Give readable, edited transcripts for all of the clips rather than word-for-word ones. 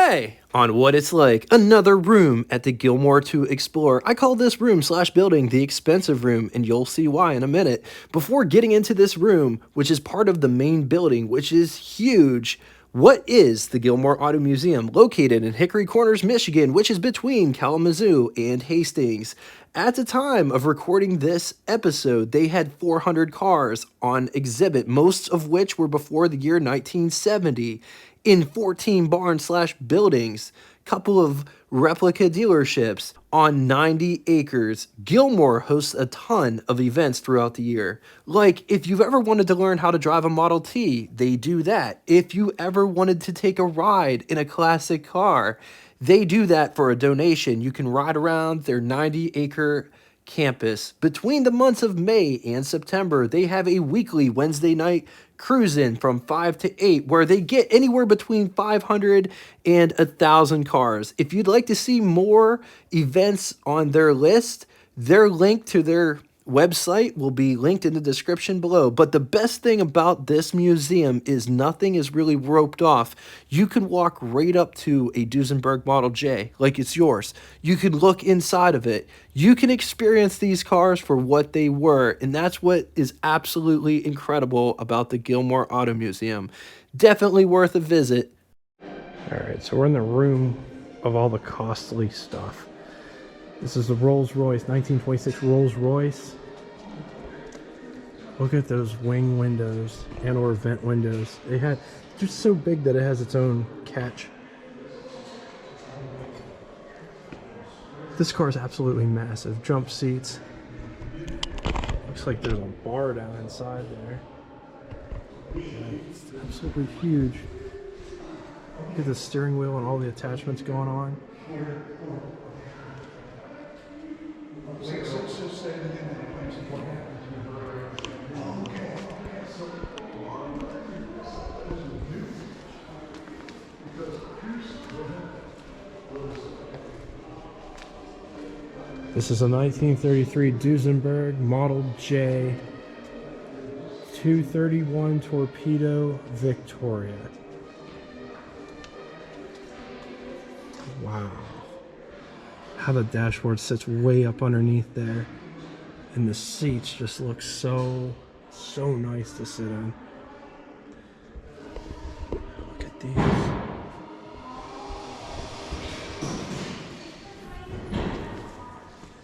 Today, on What It's Like, another room at the Gilmore to explore. I call this room slash building the expensive room, and you'll see why in a minute. Before getting into this room, which is part of the main building, which is huge, what is the Gilmore Auto Museum, located in Hickory Corners, Michigan, which is between Kalamazoo and Hastings? At the time of recording this episode, they had 400 cars on exhibit, most of which were before the year 1970, in 14 barn slash buildings, couple of replica dealerships on 90 acres. Gilmore hosts a ton of events throughout the year. Like, if you've ever wanted to learn how to drive a Model T, they do that. If you ever wanted to take a ride in a classic car, they do that for a donation. You can ride around their 90-acre campus. Between the months of May and September, they have a weekly Wednesday night cruise-in from 5 to 8 where they get anywhere between 500 and 1,000 cars. If you'd like to see more events on their list, their link to their website will be linked in the description below. But the best thing about this museum is nothing is really roped off. You can walk right up to a Duesenberg Model J like it's yours. You can look inside of it. You can experience these cars for what they were, and that's what is absolutely incredible about the Gilmore Auto Museum. Definitely worth a visit. All right, so we're in the room of all the costly stuff. This is the Rolls-Royce, 1926 Rolls-Royce. Look at those wing windows and or vent windows. They're so big that it has its own catch. This car is absolutely massive. Jump seats. Looks like there's a bar down inside there. It's absolutely huge. Look at the steering wheel and all the attachments going on. This is a 1933 Duesenberg Model J 231 Torpedo Victoria. Wow. How the dashboard sits way up underneath there. And the seats just look so nice to sit in. Look at these.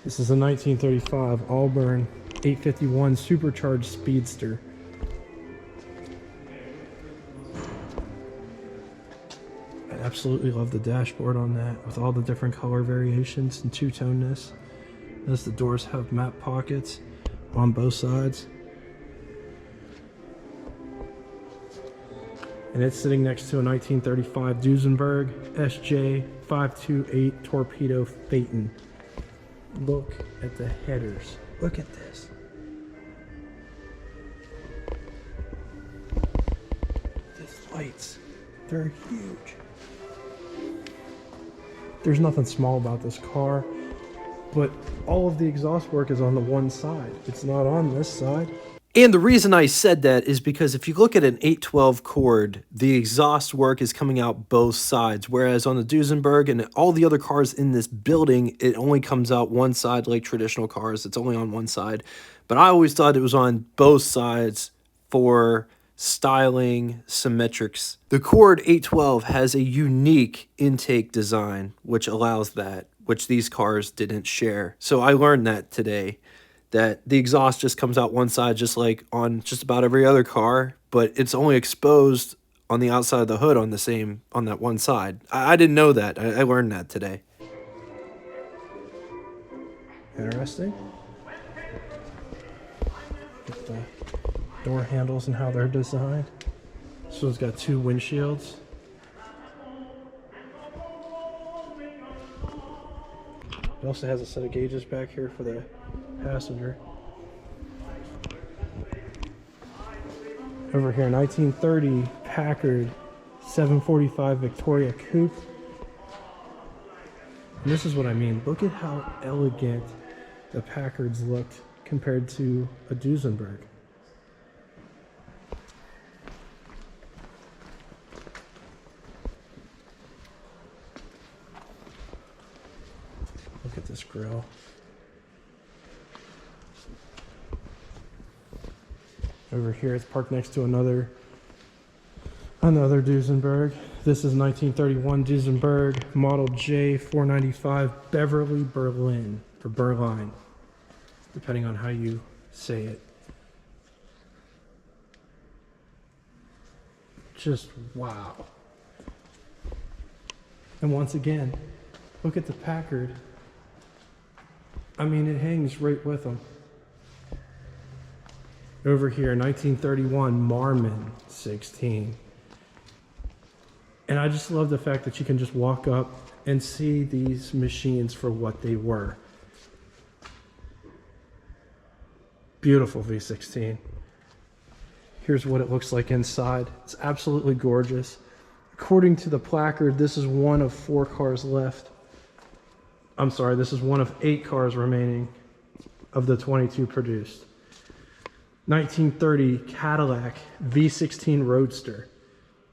This is a 1935 Auburn 851 supercharged speedster. I absolutely love the dashboard on that with all the different color variations and two-toneness. Notice the doors have map pockets on both sides. And it's sitting next to a 1935 Duesenberg SJ 528 Torpedo Phaeton. Look at the headers. Look at this. These lights, they're huge. There's nothing small about this car, but all of the exhaust work is on the one side. It's not on this side. And the reason I said that is because if you look at an 812 Cord, the exhaust work is coming out both sides, whereas on the Duesenberg and all the other cars in this building, it only comes out one side like traditional cars. It's only on one side. But I always thought it was on both sides for styling symmetrics. The Cord 812 has a unique intake design, which allows that, which these cars didn't share. So I learned that today, that the exhaust just comes out one side just like on just about every other car, but it's only exposed on the outside of the hood on that one side. I didn't know that. I learned that today. Interesting. Get the door handles and how they're designed. This one's got two windshields. It also has a set of gauges back here for the passenger. Over here, 1930 Packard 745 Victoria Coupe. And this is what I mean. Look at how elegant the Packards looked compared to a Duesenberg. grill. Over here, it's parked next to another Duesenberg. This is 1931 Duesenberg, Model J 495, Beverly Berlin, or Berline, depending on how you say it. Just wow. And once again, look at the Packard. I mean, it hangs right with them. Over here, 1931 Marmon 16. And I just love the fact that you can just walk up and see these machines for what they were. Beautiful V16. Here's what it looks like inside. It's absolutely gorgeous. According to the placard, this is one of 4 cars left. I'm sorry, this is one of 8 cars remaining of the 22 produced. 1930 Cadillac V16 Roadster.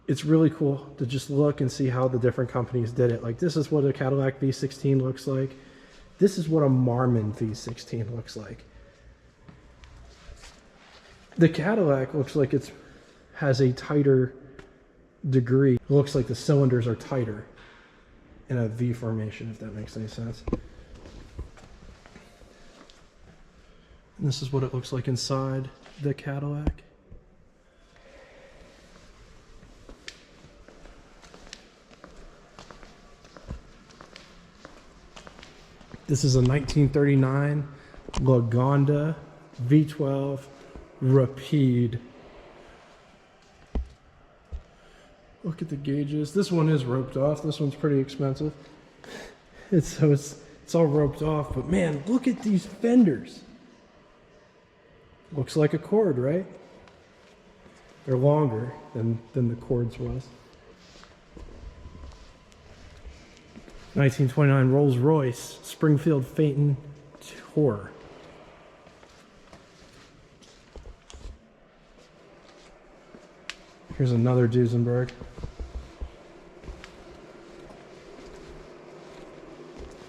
It's really cool to just look and see how the different companies did it. Like, this is what a Cadillac V16 looks like. This is what a Marmon V16 looks like. The Cadillac looks like it has a tighter degree. It looks like the cylinders are tighter in a V formation, if that makes any sense. And this is what it looks like inside the Cadillac. This is a 1939 Lagonda V12 Rapide. Look at the gauges. This one is roped off. This one's pretty expensive. It's all roped off, but man, look at these fenders. Looks like a Cord, right? They're longer than the Cord's was. 1929 Rolls-Royce Springfield Phaeton Tour. Here's another Duesenberg.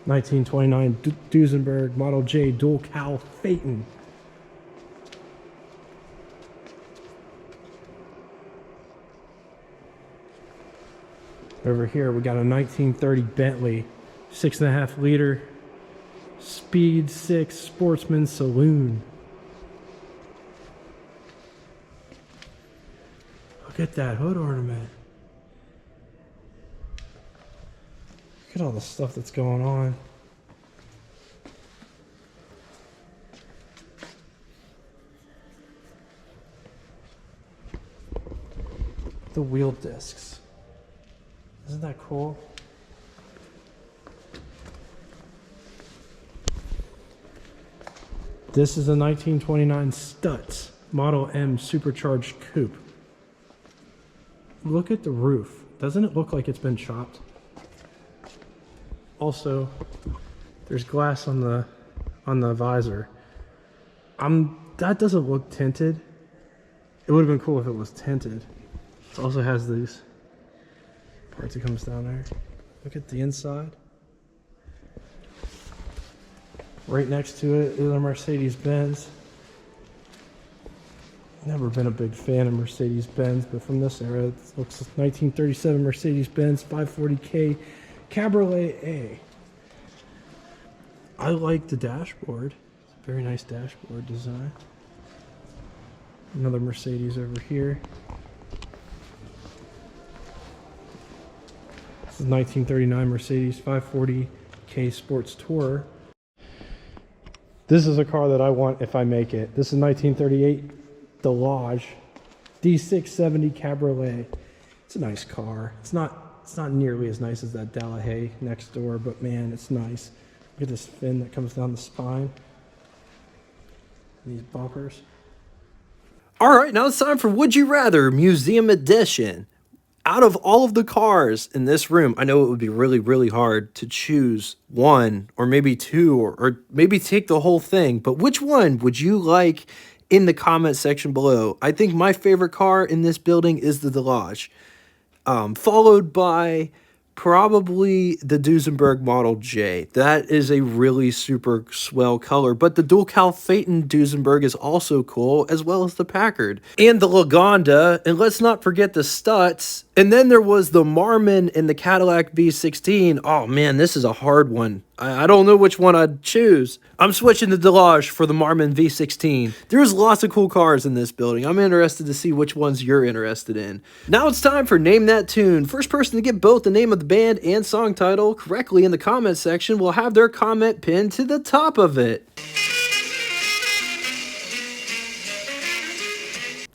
1929 Duesenberg Model J Dual Cowl Phaeton. Over here we got a 1930 Bentley 6.5 liter Speed 6 Sportsman Saloon. Look at that hood ornament. Look at all the stuff that's going on. The wheel discs. Isn't that cool? This is a 1929 Stutz Model M Supercharged Coupe. Look at the roof. Doesn't it look like it's been chopped? Also, there's glass on the visor. That doesn't look tinted. It would have been cool if it was tinted. It also has these parts that comes down there. Look at the inside. Right next to it is a Mercedes-Benz. Never been a big fan of Mercedes-Benz, but from this era, it looks like 1937 Mercedes-Benz 540K Cabriolet A. I like the dashboard. It's a very nice dashboard design. Another Mercedes over here. This is 1939 Mercedes 540K Sports Tourer. This is a car that I want if I make it. This is 1938 Delage D670 Cabriolet. It's a nice car. It's not nearly as nice as that Delahaye next door, but man, it's nice. Look at this fin that comes down the spine. And these bumpers. All right, now it's time for Would You Rather Museum Edition. Out of all of the cars in this room, I know it would be really, really hard to choose one or maybe two or maybe take the whole thing, but which one would you like in the comment section below? I think my favorite car in this building is the Delage, followed by probably the Duesenberg Model J. That is a really super swell color, but the dual cal Phaeton Duesenberg is also cool, as well as the Packard. And the Lagonda, and let's not forget the Stutz. And then there was the Marmon and the Cadillac V16. Oh man, this is a hard one. I don't know which one I'd choose. I'm switching to Delage for the Marmon V16. There's lots of cool cars in this building. I'm interested to see which ones you're interested in. Now it's time for Name That Tune. First person to get both the name of the band and song title correctly in the comment section will have their comment pinned to the top of it.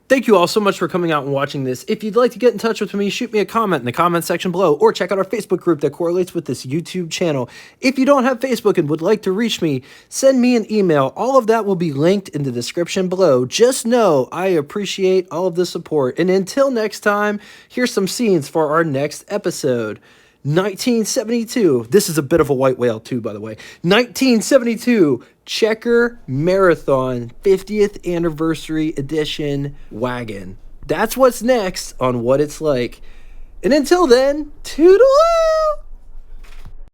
Thank you all so much for coming out and watching this. If you'd like to get in touch with me, shoot me a comment in the comment section below, or check out our Facebook group that correlates with this YouTube channel. If you don't have Facebook and would like to reach me, send me an email. All of that will be linked in the description below. Just know I appreciate all of the support. And until next time, here's some scenes for our next episode. 1972. This is a bit of a white whale too, by the way. 1972 Checker Marathon 50th Anniversary Edition wagon. That's what's next on What It's Like. And until then, toodaloo!